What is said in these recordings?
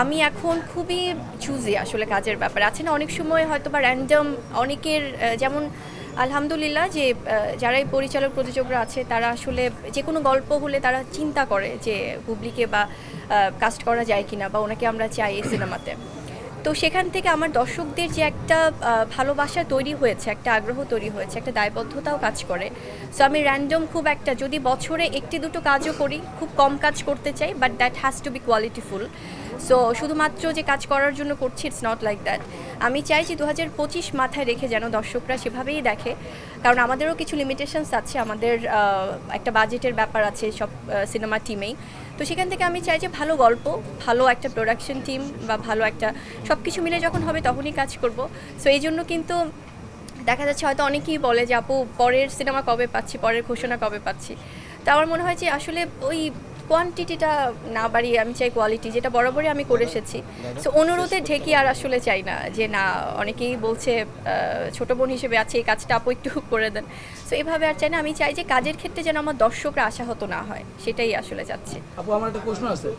আমি এখন খুবই চুজি আসলে কাজের ব্যাপারে আছে না অনেক সময় হয়তো বা র্যান্ডম অনেকের যেমন আলহামদুলিল্লাহ যে যারা এই পরিচালক প্রযোজকরা আছে তারা আসলে যে কোনো গল্প হলে তারা চিন্তা করে যে বুবলিকে বা কাস্ট করা যায় কিনা বা ওনাকে আমরা চাই এই সিনেমাতে। তো সেখান থেকে আমার দর্শকদের যে একটা ভালোবাসা তৈরি হয়েছে, একটা আগ্রহ তৈরি হয়েছে, একটা দায়বদ্ধতাও কাজ করে। সো আমি র্যান্ডম খুব একটা যদি বছরে একটি দুটো কাজও করি, খুব কম কাজ করতে চাই, but that has to B qualityful. So শুধুমাত্র যে কাজ করার জন্য করছি, ইটস নট লাইক দ্যাট। আমি চাই যে 2025 মাথায় রেখে যেন দর্শকরা সেভাবেই দেখে, কারণ আমাদেরও কিছু লিমিটেশনস আছে, আমাদের একটা বাজেটের ব্যাপার আছে সব সিনেমা টিমেই। তো সেখান থেকে আমি চাই যে ভালো গল্প, ভালো একটা প্রোডাকশন টিম বা ভালো একটা সব কিছু মিলে যখন হবে তখনই কাজ করব। সো এই জন্য কিন্তু দেখা যাচ্ছে হয়তো অনেকেই বলে যে আপু পরের সিনেমা কবে পাচ্ছি, পরের ঘোষণা কবে পাচ্ছি। তো আমার মনে হয় যে আসলে ওই কোয়ান্টিটিটা না বাড়িয়ে আমি চাই কোয়ালিটি, যেটা বরাবরই আমি করে এসেছি। সো অনুরোধে ঢেকি আর আসলে চাই না যে না, অনেকেই বলছে ছোট বোন হিসেবে আছে এই কাজটা আপু একটু করে দেন। সো এভাবে আর চাই না, আমি চাই যে কাজের ক্ষেত্রে যেন আমার দর্শকরা আশাহত না হয়, সেটাই আসলে চাচ্ছি। আপু আমার একটা প্রশ্ন আছে,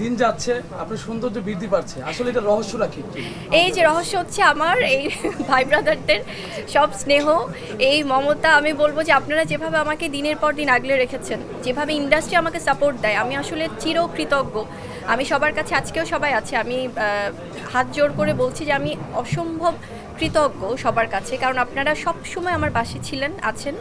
দিন যাচ্ছে আপনার সৌন্দর্য বৃদ্ধি পাচ্ছে, আসলে এটা রহস্যটা কি? এই যে রহস্য হচ্ছে আমার এই ভাই ব্রাদারদের সব স্নেহ, এই মমতা। আমি বলবো যে আপনারা যেভাবে আমাকে দিনের পর দিন আগলে রেখেছেন, যেভাবে ইন্ডাস্ট্রি আমাকে সাপোর্ট দেয়, আমি আসলে চিরকৃতজ্ঞ। আমি সবার কাছে, আজকেও সবাই আছে, আমি হাত জোর করে বলছি যে আমি অসম্ভব কৃতজ্ঞ সবার কাছে, কারণ আপনারা সব সময় আমার পাশে ছিলেন, আছেন,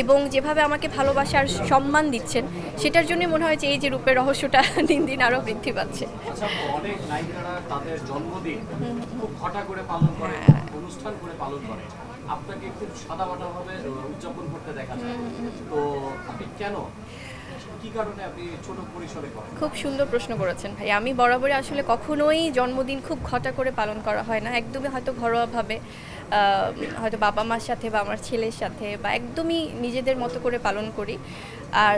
এবং যেভাবে আমাকে ভালোবাসার সম্মান দিচ্ছেন, সেটার জন্য মনে হয় যে এই যে রূপের রহস্যটা দিন দিন আরও বৃদ্ধি পাচ্ছে। আচ্ছা, অনেক নায়িকারা তাদের জন্মদিন খুব ঘটা করে পালন করে, অনুষ্ঠান করে পালন করে। আপনাকে খুব সাদামাটা ভাবে উদযাপন করতে দেখা যায়। তো আপনি কেন, কি কারণে আপনি ছোট পরিসরে করেন? খুব সুন্দর প্রশ্ন করেছেন ভাই। আমি বরাবরই আসলে কখনোই জন্মদিন খুব ঘটা করে পালন করা হয় না, একদমই হয়তো ঘরোয়াভাবে, হয়তো বাবা মার সাথে বা আমার ছেলের সাথে, বা একদমই নিজেদের মতো করে পালন করি। আর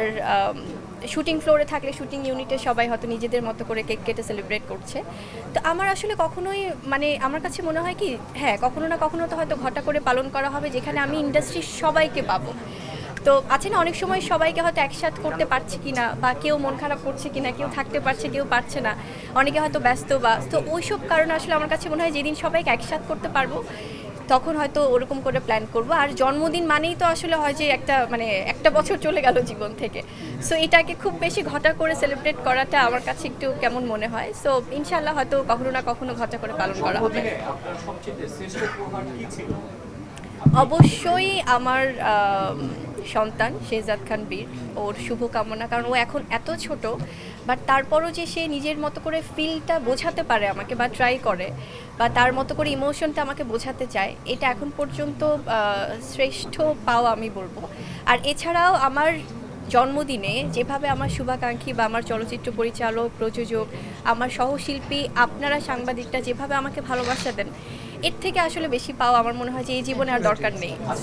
শুটিং ফ্লোরে থাকলে শুটিং ইউনিটে সবাই হয়তো নিজেদের মতো করে কেক কেটে সেলিব্রেট করছে। তো আমার আসলে কখনোই, মানে আমার কাছে মনে হয় কি, হ্যাঁ কখনো না কখনো তো হয়তো ঘটা করে পালন করা হবে, যেখানে আমি ইন্ডাস্ট্রির সবাইকে পাবো। তো আছে না অনেক সময় সবাইকে হয়তো একসাথে করতে পারছি কিনা, বা কেউ মন খারাপ করছে কিনা, কেউ থাকতে পারছে কেউ পারছে না, অনেকে হয়তো ব্যস্ত, বা তো ওইসব কারণে আসলে আমার কাছে মনে হয় যেদিন সবাইকে একসাথে করতে পারবো তখন হয়তো ওরকম করে প্ল্যান করব। আর জন্মদিন মানেই তো আসলে হয় যে একটা, মানে একটা বছর চলে গেল জীবন থেকে। সো এটাকে খুব বেশি ঘটা করে সেলিব্রেট করাটা আমার কাছে একটু কেমন মনে হয়। সো ইনশাল্লাহ হয়তো কখনো না কখনো ঘটা করে পালন করা হবে। জন্মদিনে আপনার সবচেয়ে শ্রেষ্ঠ উপহার কি ছিল? অবশ্যই আমার সন্তান শেহজাদ খান বীর, ওর শুভকামনা, কারণ ও এখন এত ছোট, বাট তারপরও যে সে নিজের মতো করে ফিলটা বোঝাতে পারে আমাকে, বা ট্রাই করে, বা তার মতো করে ইমোশনটা আমাকে বোঝাতে চায়, এটা এখন পর্যন্ত শ্রেষ্ঠ পাওয়া আমি বলবো। আর এছাড়াও আমার জন্মদিনে যেভাবে আমার শুভাকাঙ্ক্ষী বা আমার চলচ্চিত্র পরিচালক, প্রযোজক, আমার সহশিল্পী, আপনারা সাংবাদিকরা যেভাবে আমাকে ভালোবাসা দেন, এর থেকে আসলে বেশি পাওয়া আমার মনে হয় যে এই জীবনে আর দরকার নেই।